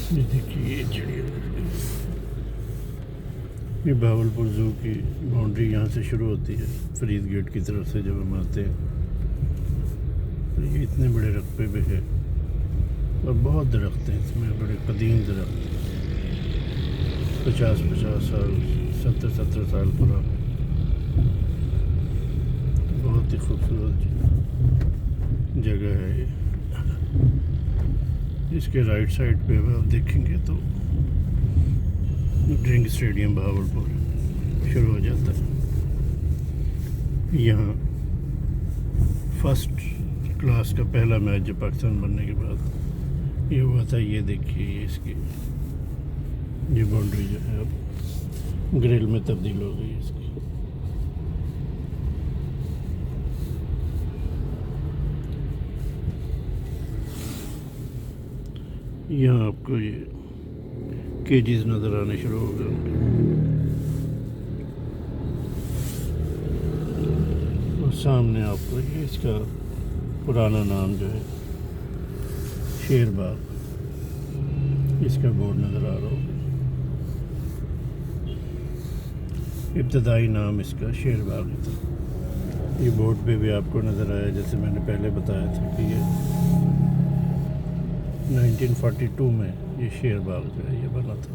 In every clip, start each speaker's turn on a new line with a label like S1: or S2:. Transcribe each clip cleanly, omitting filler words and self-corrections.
S1: ये देखिए ये चिड़ियाघर, ये भावलपुर ज़ू की बाउंड्री यहाँ से शुरू होती है फरीद गेट की तरफ से जब हम आते हैं। तो ये इतने बड़े रकबे पे है और बहुत दरख्त हैं इसमें, बड़े कदीम दरख्त, 50-50 साल 70-70 साल पुराने, बहुत ही खूबसूरत जगह है ये। इसके राइट साइड पे आप देखेंगे तो ड्रिंक स्टेडियम बहावलपुर शुरू हो जाता है। यहाँ फर्स्ट क्लास का पहला मैच जब पाकिस्तान बनने के बाद ये हुआ था। ये देखिए इसकी ये बाउंड्री जो है अब ग्रिल में तब्दील हो गई इसकी। यहाँ आपको ये केजेस नज़र आने शुरू हो गए और सामने आपको ये इसका पुराना नाम जो है शेर बाग, इसका बोर्ड नज़र आ रहा होगा। इब्तदाई नाम इसका शेर बाग था। ये बोर्ड पे भी आपको नज़र आया, जैसे मैंने पहले बताया था कि ये 1942 में ये शेर बाग जो है ये बना था।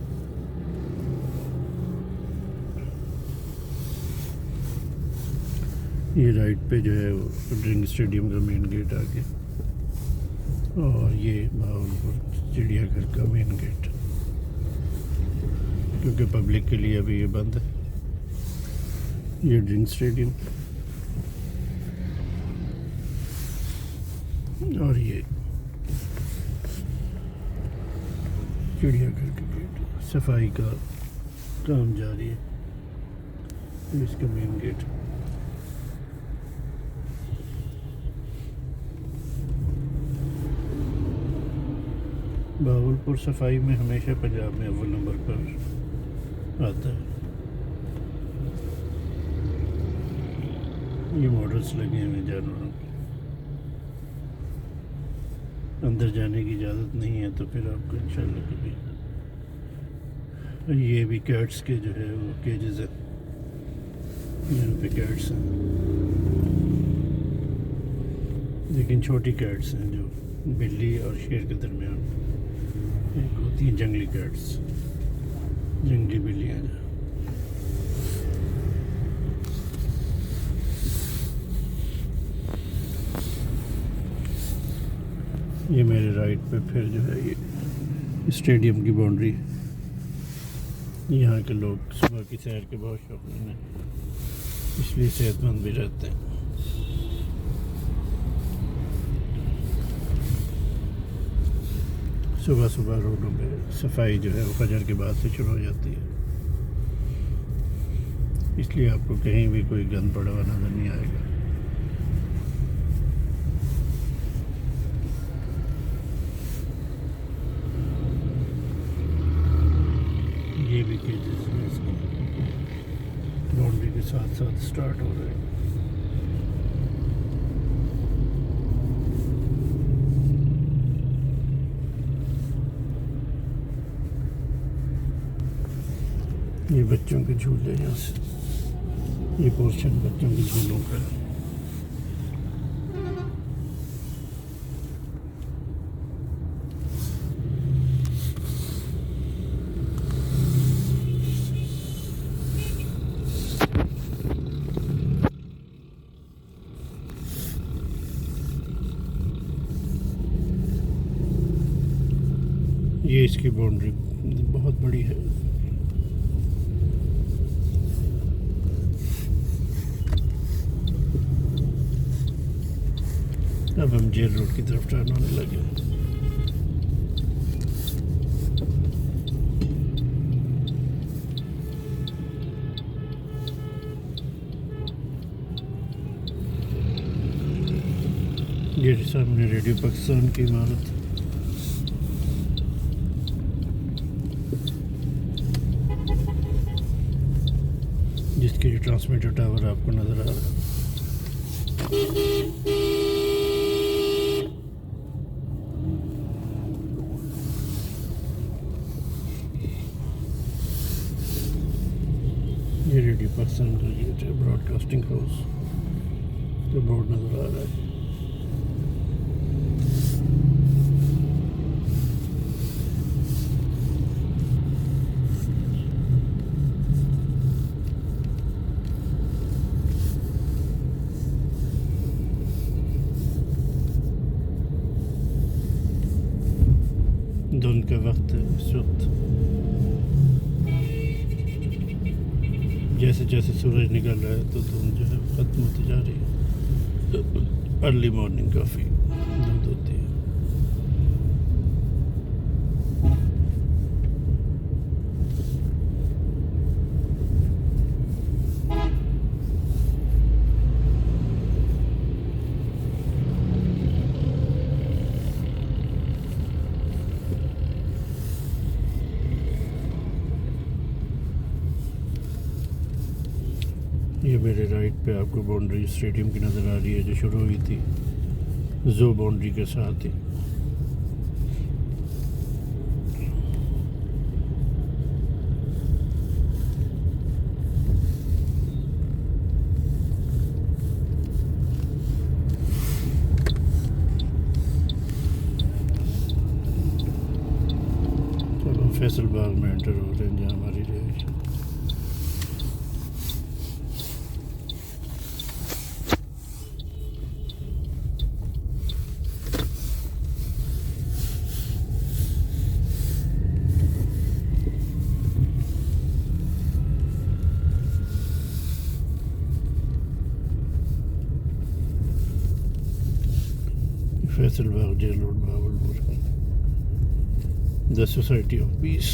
S1: ये राइट पे जो है वो ड्रिंक स्टेडियम का मेन गेट आ गया और ये भावलपुर चिड़ियाघर का मेन गेट, क्योंकि पब्लिक के लिए अभी ये बंद है। ये ड्रिंक स्टेडियम और ये चिड़ियाघर का गेट, सफाई का काम जारी है। इसका मेन गेट भावलपुर सफाई में हमेशा पंजाब में अव्वल नंबर पर आता है। ये मॉडल्स लगे हुए जानवरों के, अंदर जाने की इजाज़त नहीं है तो फिर आपको इंशाल्लाह कभी। ये भी कैट्स के जो है वो केजेस हैं, यहाँ पे कैट्स हैं, लेकिन छोटी कैट्स हैं जो बिल्ली और शेर के दरमियान एक होती हैं, जंगली कैट्स, जंगली बिल्लियाँ जो। ये मेरे राइट पे फिर जो है ये स्टेडियम की बाउंड्री। यहाँ के लोग सुबह की सैर के बहुत शौकीन हैं, इसलिए सेहतमंद भी रहते हैं। सुबह सुबह रोडों पे सफाई जो है वो फजर के बाद से शुरू हो जाती है, इसलिए आपको कहीं भी कोई गंद पड़ा हुआ नज़र नहीं आएगा। ये भी केजेस में इसकी बाउंड्री के साथ साथ स्टार्ट हो रहे हैं। ये बच्चों के झूले, यहाँ से ये पोर्शन बच्चों के झूलों का है। ये इसकी बाउंड्री बहुत बड़ी है। अब हम जेल रोड की तरफ टर्न होने लगे। ये सामने रेडियो पाकिस्तान की इमारत, जिसके जो ट्रांसमीटर टावर आपको नज़र आ रहा है। पाकिस्तान का गेट है, ब्रॉडकास्टिंग हाउस का बोर्ड नज़र आ रहा है। धुंध का वक्त है इस वक्त। जैसे जैसे सूरज निकल रहा है तो धुंध जो है ख़त्म होती जा रही है। अर्ली मॉर्निंग काफ़ी धुंध होती है। ये मेरे राइट पे आपको बाउंड्री स्टेडियम की नज़र आ रही है जो शुरू हुई थी जू बाउंड्री के साथ ही। तो हम फैसल बाग में एंटर हो रहे हैं जहाँ हमारी रिहाइश है। Faisal Bagh Jail Road Bahawalpur, the Society of Peace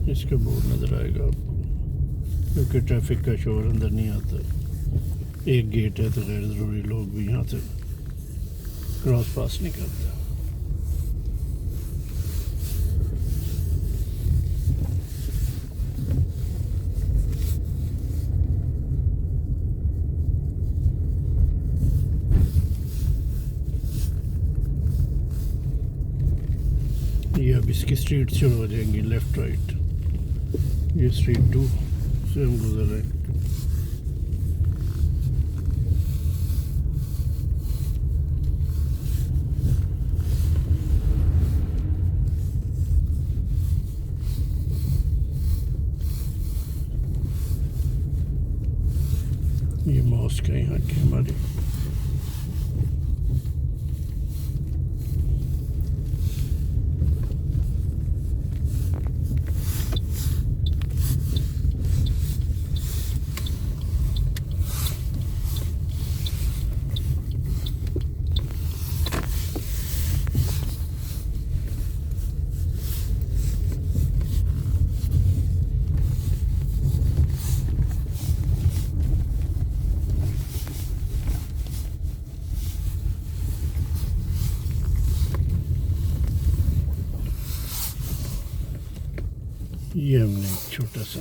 S1: इसका बोर्ड नज़र आएगा आपको, क्योंकि ट्रैफिक का शोर अंदर नहीं आता। एक गेट है तो गैर ज़रूरी लोग भी यहाँ से क्रॉस पास नहीं करते। ये अब इसकी स्ट्रीट शुरू हो जाएंगी लेफ़्ट राइट। ये स्ट्रीट 2 से हम गुजर रहे हैं। ये मॉस्क है यहाँ की हमारी। ये हमने एक छोटा सा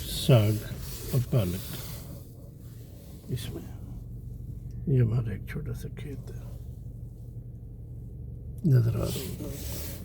S1: साग और पालक इसमें, ये हमारा एक छोटा सा खेत है नज़र आ रहा है।